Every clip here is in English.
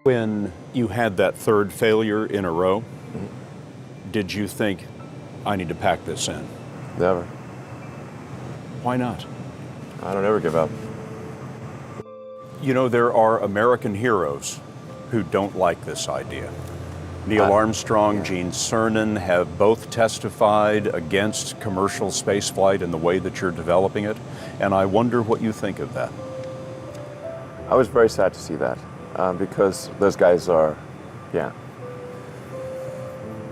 When you had that third failure in a row, did you think, I need to pack this in? Never. Why not? I don't ever give up. You know, there are American heroes who don't like this idea. Neil Armstrong, Gene Cernan have both testified against commercial spaceflight and the way that you're developing it, and I wonder what you think of that. I was very sad to see that because those guys are,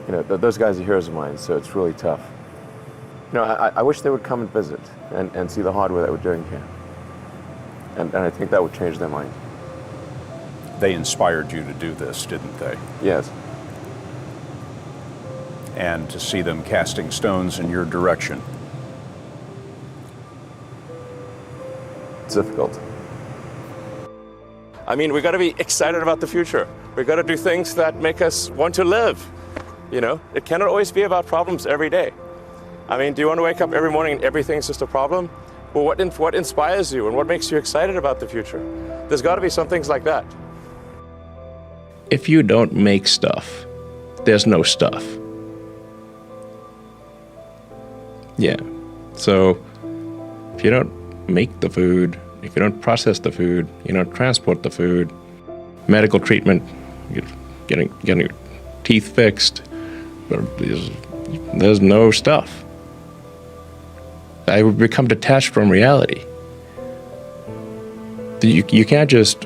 those guys are heroes of mine, so it's really tough. You know, I wish they would come and visit and see the hardware that we're doing here. And I think that would change their mind. They inspired you to do this, didn't they? Yes. And to see them casting stones in your direction. It's difficult. I mean, we got to be excited about the future. We got to do things that make us want to live. You know, it cannot always be about problems every day. I mean, do you want to wake up every morning and everything's just a problem? Well, what inspires you and what makes you excited about the future? There's got to be some things like that. If you don't make stuff, there's no stuff. Yeah. So if you don't make the food, if you don't process the food, you don't transport the food, medical treatment, getting your teeth fixed, there's no stuff. I would become detached from reality. You can't just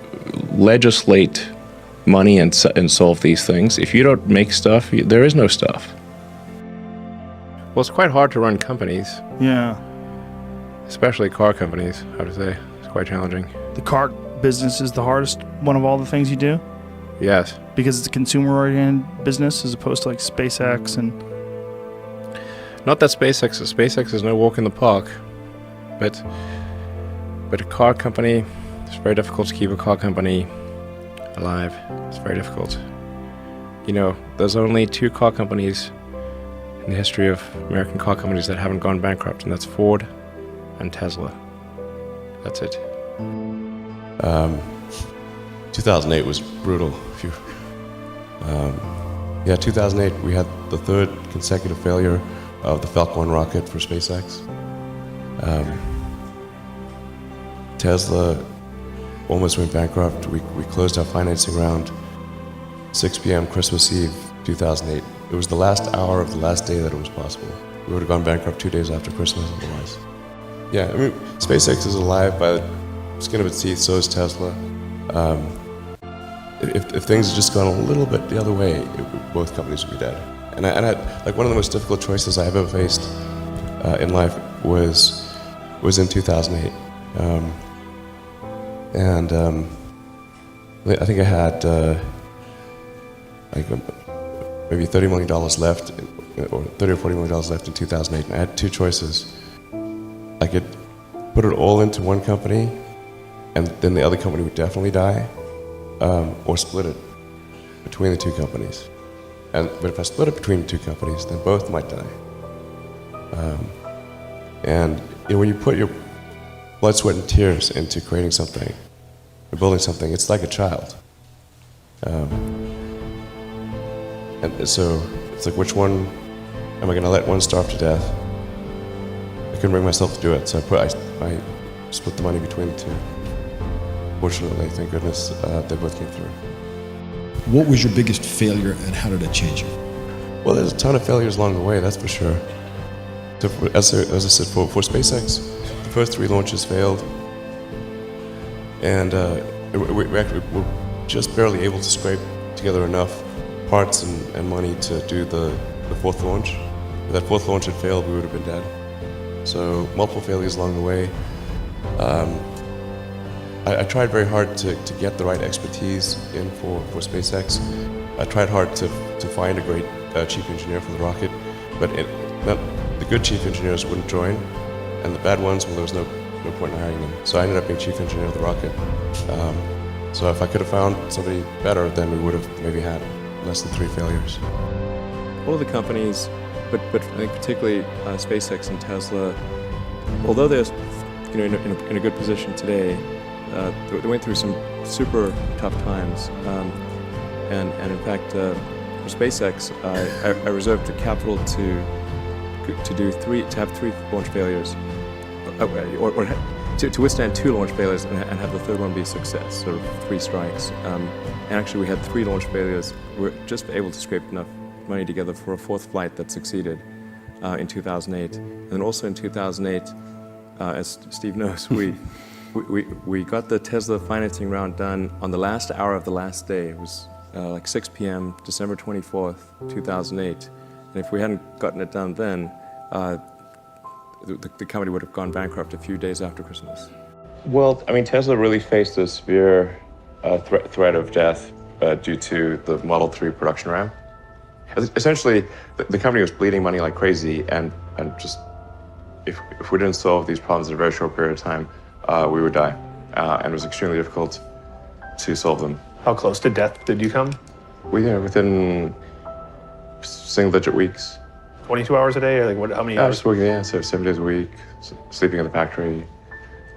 legislate money and solve these things. If you don't make stuff, there is no stuff. Well, it's quite hard to run companies. Yeah. Especially car companies, I would say. It's quite challenging. The car business is the hardest one of all the things you do? Yes. Because it's a consumer-oriented business as opposed to like SpaceX and... Not that SpaceX is no walk in the park, but a car company, it's very difficult to keep a car company alive. It's very difficult. You know, there's only 2 car companies in the history of American car companies that haven't gone bankrupt, and that's Ford and Tesla. That's it. 2008 was brutal. 2008 we had the 3rd consecutive failure of the Falcon 1 rocket for SpaceX. Tesla almost went bankrupt. We closed our financing round 6 p.m. Christmas Eve 2008. It was the last hour of the last day that it was possible. We would have gone bankrupt 2 days after Christmas otherwise. Yeah, I mean, SpaceX is alive by the skin of its teeth, so is Tesla. If things had just gone a little bit the other way, both companies would be dead. And I like one of the most difficult choices I've ever faced in life was in 2008. I think I had maybe $30 million left, or $30 or $40 million left in 2008. And I had 2 choices. I could put it all into one company, and then the other company would definitely die, or split it between the 2 companies. But if I split it between the 2 companies, then both might die. And you know, when you put your blood, sweat, and tears into creating something, or building something, it's like a child. And so it's like, which one am I going to let one starve to death? I couldn't bring myself to do it, so I split the money between the 2. Fortunately, thank goodness, they both came through. What was your biggest failure and how did it change you? Well, there's a ton of failures along the way, that's for sure. So as I said, for SpaceX, the first 3 launches failed. And we actually were just barely able to scrape together enough parts and money to do the 4th launch. If that 4th launch had failed, we would have been dead. So multiple failures along the way. I tried very hard to get the right expertise in for SpaceX. I tried hard to find a great chief engineer for the rocket, but the good chief engineers wouldn't join, and the bad ones, well, there was no point in hiring them. So I ended up being chief engineer of the rocket. So if I could have found somebody better, then we would have maybe had less than 3 failures. All of the companies, but I think particularly SpaceX and Tesla, although they're in a good position today, they went through some super tough times. And in fact, for SpaceX, I reserved the capital to have 3 launch failures, or to withstand 2 launch failures and have the third one be a success, sort of 3 strikes. And actually, we had 3 launch failures. We were just able to scrape enough money together for a 4th flight that succeeded in 2008. And then also in 2008, as Steve knows, we got the Tesla financing round done on the last hour of the last day. It was like 6 p.m., December 24th, 2008. And if we hadn't gotten it done then, the company would have gone bankrupt a few days after Christmas. Well, I mean, Tesla really faced a severe threat of death due to the Model 3 production ramp. Essentially, the company was bleeding money like crazy, and just if we didn't solve these problems in a very short period of time, we would die. And it was extremely difficult to solve them. How close to death did you come? Within single-digit weeks. 22 hours a day, or like what? How many I hours? was working, so 7 days a week, sleeping in the factory.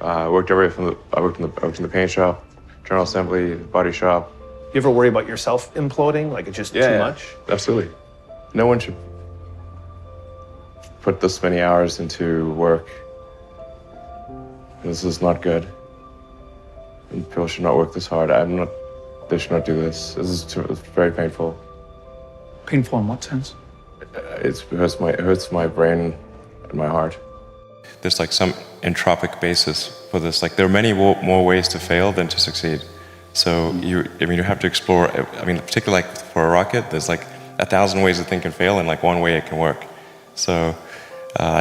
I worked in the paint shop, general assembly, body shop. You ever worry about yourself imploding? Like it's just too much? Absolutely. No one should put this many hours into work. This is not good. And people should not work this hard. They should not do this. It's very painful. Painful in what sense? It hurts my brain and my heart. There's like some entropic basis for this. Like there are many more ways to fail than to succeed. So you have to explore. I mean, particularly like for a rocket, there's like 1,000 ways a thing can fail, and like one way it can work. So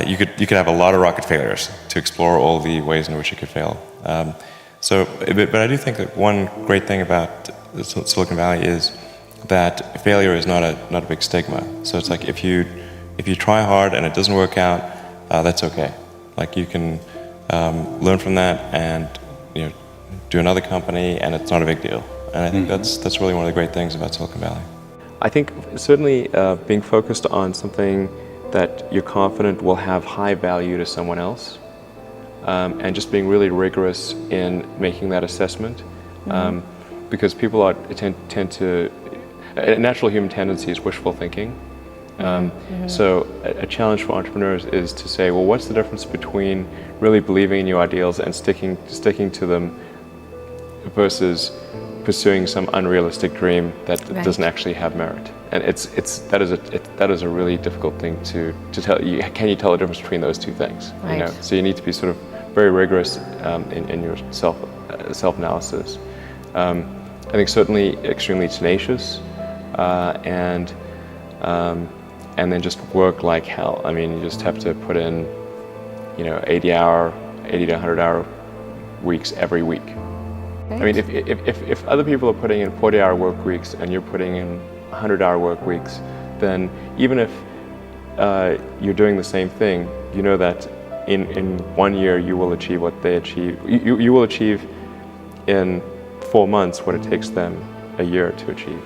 you could have a lot of rocket failures to explore all the ways in which it could fail. But I do think that one great thing about Silicon Valley is that failure is not a big stigma. So it's like if you try hard and it doesn't work out, that's okay. Like you can learn from that and do another company, and it's not a big deal. And I think that's really one of the great things about Silicon Valley. I think certainly being focused on something that you're confident will have high value to someone else, and just being really rigorous in making that assessment, because people tend to, a natural human tendency is wishful thinking. So a challenge for entrepreneurs is to say, well, what's the difference between really believing in your ideals and sticking to them versus pursuing some unrealistic dream that doesn't actually have merit? And that is a really difficult thing to tell. Can you tell the difference between those two things? Right. So you need to be sort of very rigorous in your self-analysis. I think certainly extremely tenacious, and then just work like hell. I mean, you just have to put in 80 to 100-hour weeks every week. Right. I mean, if other people are putting in 40-hour work weeks and you're putting in 100-hour work weeks, then even if you're doing the same thing, you know that in 1 year you will achieve what they achieve. You will achieve in 4 months what it takes them a year to achieve.